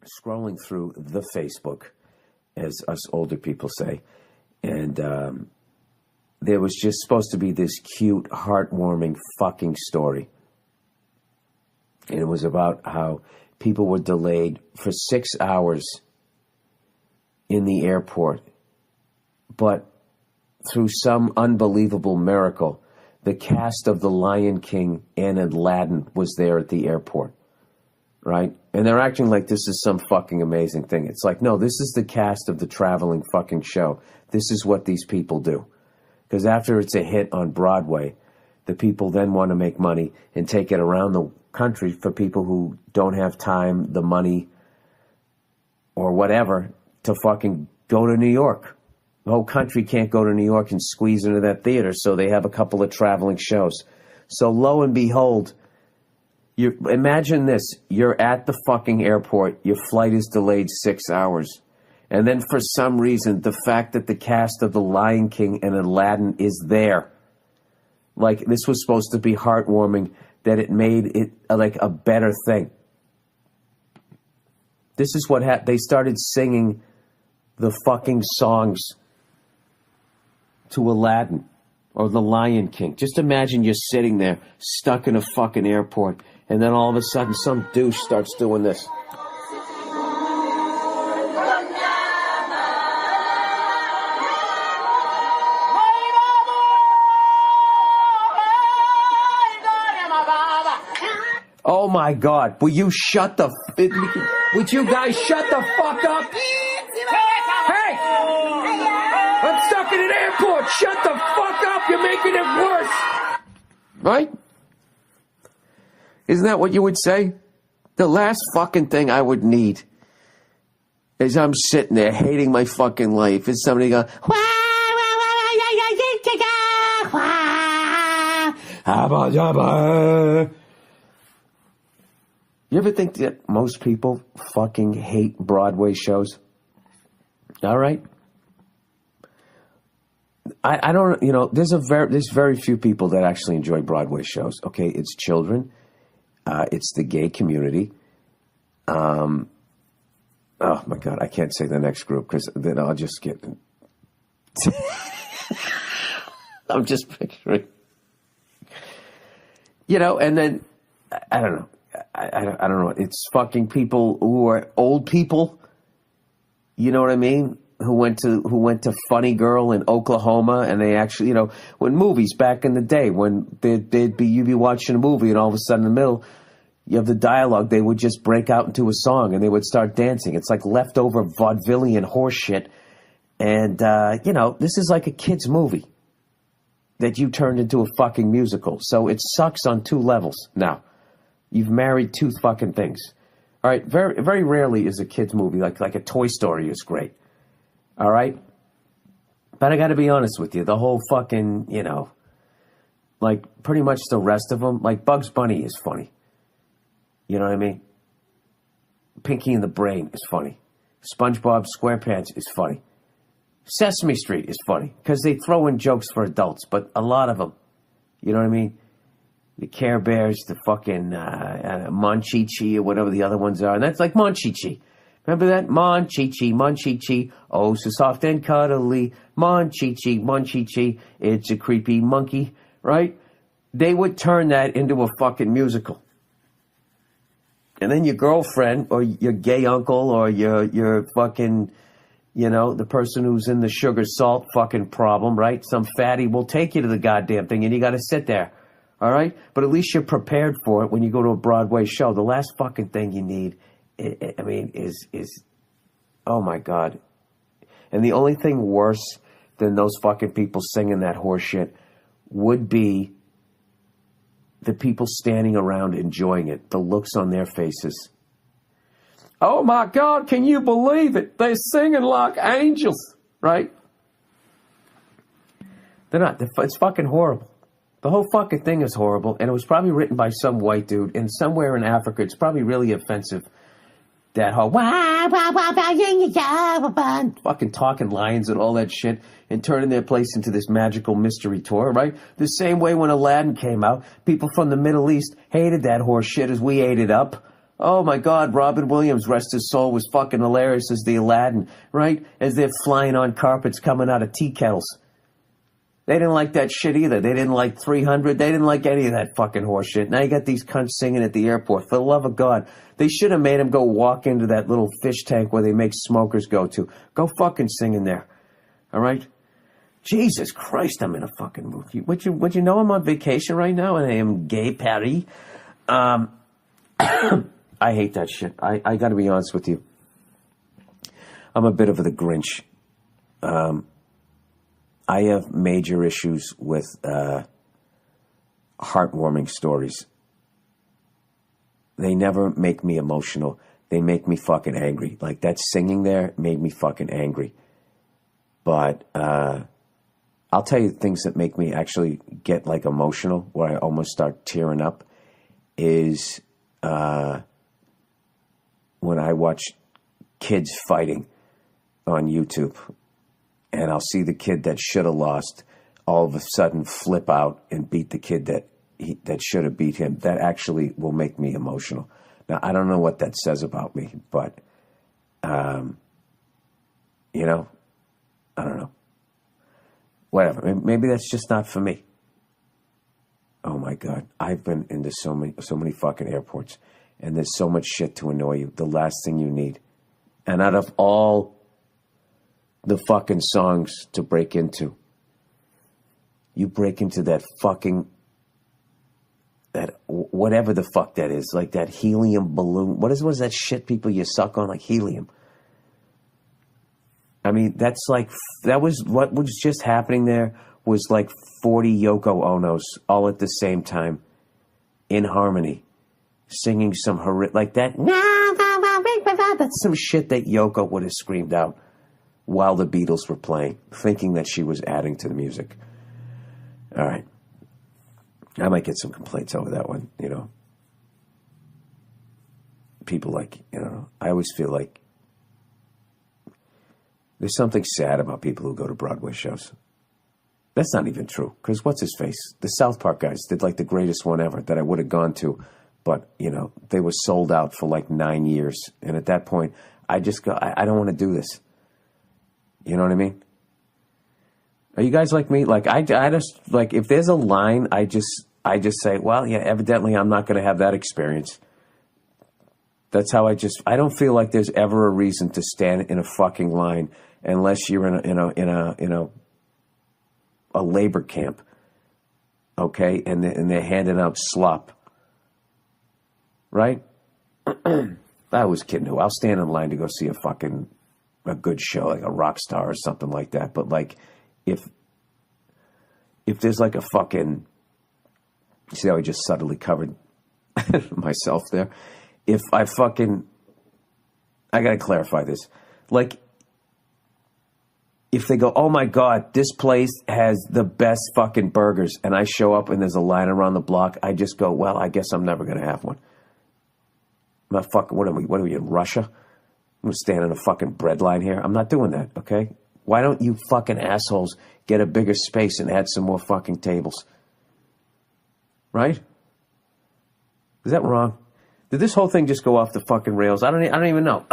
scrolling through the Facebook, as us older people say, and there was just supposed to be this cute, heartwarming fucking story. And it was about how people were delayed for 6 hours in the airport, but through some unbelievable miracle, the cast of The Lion King and Aladdin was there at the airport, right? And they're acting like this is some fucking amazing thing. It's like, no, this is the cast of the traveling fucking show. This is what these people do. Because after it's a hit on Broadway, the people then want to make money and take it around the country for people who don't have time, the money, or whatever, to fucking go to New York. The whole country can't go to New York and squeeze into that theater, so they have a couple of traveling shows. So lo and behold, you imagine this. You're at the fucking airport. Your flight is delayed 6 hours. And then for some reason, the fact that the cast of The Lion King and Aladdin is there, like this was supposed to be heartwarming, that it made it like a better thing. This is what happened. They started singing the fucking songs to Aladdin or The Lion King. Just imagine you're sitting there stuck in a fucking airport, and then all of a sudden some douche starts doing this. Oh my God, will you shut the... Would you guys shut the fuck up? Hey! I'm stuck in an airport! Shut the fuck up! You're making it worse! Right? Isn't that what you would say? The last fucking thing I would need is I'm sitting there hating my fucking life is somebody going, you ever think that most people fucking hate Broadway shows? All right? I don't, you know, there's very few people that actually enjoy Broadway shows. Okay, it's children, it's the gay community. Oh my God, I can't say the next group because then I'll just get. I'm just picturing, you know, and then I don't know. I don't know. It's fucking people who are old people. You know what I mean? Who went to Funny Girl in Oklahoma, and they actually, you know, when movies back in the day, when you'd be watching a movie, and all of a sudden in the middle, you have the dialogue, they would just break out into a song, and they would start dancing. It's like leftover vaudevillian horse shit. And, you know, this is like a kid's movie that you turned into a fucking musical. So it sucks on two levels now. You've married two fucking things. All right, very, very rarely is a kid's movie like a Toy Story is great. All right? But I got to be honest with you, the whole fucking, you know, like pretty much the rest of them, like Bugs Bunny is funny. You know what I mean? Pinky and the Brain is funny. SpongeBob SquarePants is funny. Sesame Street is funny because they throw in jokes for adults, but a lot of them, you know what I mean? The Care Bears, the fucking Mon-Chi-Chi or whatever the other ones are. And that's like Mon-Chi-Chi. Remember that? Mon-Chi-Chi, Mon-Chi-Chi. Oh, so soft and cuddly. Mon-Chi-Chi, Mon-Chi-Chi. It's a creepy monkey, right? They would turn that into a fucking musical. And then your girlfriend or your gay uncle or your fucking, you know, the person who's in the sugar salt fucking problem, right? Some fatty will take you to the goddamn thing and you got to sit there. All right? But at least you're prepared for it when you go to a Broadway show. The last fucking thing you need, I mean, is oh my God. And the only thing worse than those fucking people singing that horse shit would be the people standing around enjoying it, the looks on their faces. Oh my God, can you believe it? They're singing like angels, right? They're not. It's fucking horrible. The whole fucking thing is horrible, and it was probably written by some white dude, and somewhere in Africa, it's probably really offensive. That whole fucking talking lions and all that shit, and turning their place into this magical mystery tour, right? The same way when Aladdin came out, people from the Middle East hated that horse shit as we ate it up. Oh my God, Robin Williams, rest his soul, was fucking hilarious as the Aladdin, right? As they're flying on carpets coming out of tea kettles. They didn't like that shit either. They didn't like 300. They didn't like any of that fucking horse shit. Now you got these cunts singing at the airport. For the love of God, they should have made him go walk into that little fish tank where they make smokers go to. Go fucking sing in there. All right? Jesus Christ, I'm in a fucking mood. Would you know I'm on vacation right now and I am gay Paris? I hate that shit. I got to be honest with you. I'm a bit of the Grinch. I have major issues with heartwarming stories. They never make me emotional. They make me fucking angry. Like that singing there made me fucking angry. But I'll tell you things that make me actually get like emotional, where I almost start tearing up, is when I watch kids fighting on YouTube, and I'll see the kid that should have lost all of a sudden flip out and beat the kid that should have beat him. That actually will make me emotional. Now, I don't know what that says about me, but, you know, I don't know. Whatever. Maybe that's just not for me. Oh my God. I've been into so many fucking airports, and there's so much shit to annoy you. The last thing you need. And out of all the fucking songs to break into, you break into that fucking, that whatever the fuck that is, like that helium balloon. What is that shit people you suck on, like helium? I mean, that's like, that was what was just happening there, was like 40 Yoko Onos all at the same time in harmony, singing some like that. That's some shit that Yoko would have screamed out while the Beatles were playing, thinking that she was adding to the music. All right. I might get some complaints over that one, you know. People like, you know, I always feel like there's something sad about people who go to Broadway shows. That's not even true, because what's his face? The South Park guys did like the greatest one ever that I would have gone to, but, you know, they were sold out for like 9 years. And at that point, I just go, I don't want to do this. You know what I mean? Are you guys like me? Like, I just, like, if there's a line, I just say, well, yeah, evidently I'm not going to have that experience. That's how I don't feel like there's ever a reason to stand in a fucking line unless you're in a labor camp, okay? And they're handing out slop, right? I was kidding. I'll stand in line to go see a good show, like a rock star or something like that. But like, if there's like a fucking, see how I just subtly covered myself there? If I gotta clarify this. Like, if they go, oh my God, this place has the best fucking burgers, and I show up and there's a line around the block, I just go, well, I guess I'm never gonna have one. I'm not fucking, what are we in Russia? I'm gonna stand in a fucking bread line here. I'm not doing that, okay? Why don't you fucking assholes get a bigger space and add some more fucking tables? Right? Is that wrong? Did this whole thing just go off the fucking rails? I don't even know.